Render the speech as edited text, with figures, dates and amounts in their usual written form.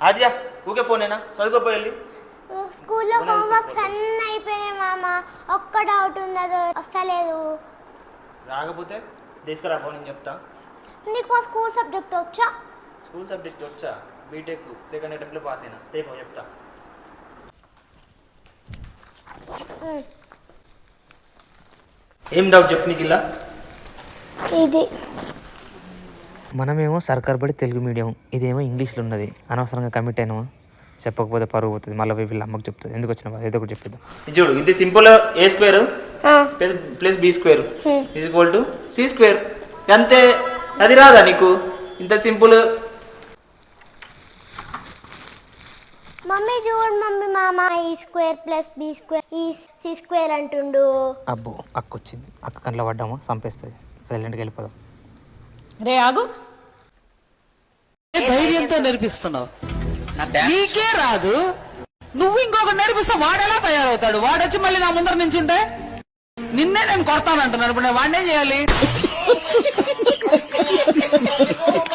ఆద్యా ఊకే ఫోనేనా చదువుకోపోయి స్కూల్లో హోంవర్క్స్ అన్నీ అయిపోయినాయి మామ. ఒక్క డౌట్ ఉంది, అది వస్తలేదు. రాకపోతే తీసుకురా ఫోన్ నేను చెప్తా. నీకు మా స్కూల్ సబ్జెక్ట్ వచ్చా? స్కూల్ సబ్జెక్ట్ వచ్చా? బీటెక్ సెకండ్ అటెంప్ట్లో పాస్ అయినా. టేకో చెప్తా. ఏం డౌట్ చెప్పు నీకు ఇలా. ఇది మనమేమో సర్కార్ బడి తెలుగు మీడియం, ఇదేమో ఇంగ్లీష్లో ఉన్నది. అనవసరంగా కమిట్ అయినామా? చెప్పకపోతే పరుగు పోతుంది, మళ్ళీ వీళ్ళ అమ్మకి చెప్తుంది. ఎందుకు వచ్చినా ఏదో ఒకటి చెప్పిద్దాం. ఇది చూడు, ఇది simple. A square plus B square is equal to C square. అంతే. అది రాదా నీకు? ఇంత సింపుల్. మమ్మీ చూడు మమ్మీ, మామ ఈ స్క్వేర్ ప్లస్ బి స్క్వేర్ ఈ సి స్క్వేర్ అంటుండు. అబ్బో అక్క వచ్చింది, అక్క కంట్లో పడ్డామా చంపేస్తుంది. సైలెంట్గా వెళ్ళిపోదాం. రే ఆగు, ధైర్యంతో నేర్పిస్తున్నావు, నీకే రాదు. నువ్వు ఇంకొక నేర్పిస్తే వాడెలా తయారవుతాడు? వాడొచ్చి మళ్ళీ నా ముందర నించుంటే నిన్నే నేను కొడతానంటున్నాను. ఇప్పుడు నేను వాడినే చేయాలి.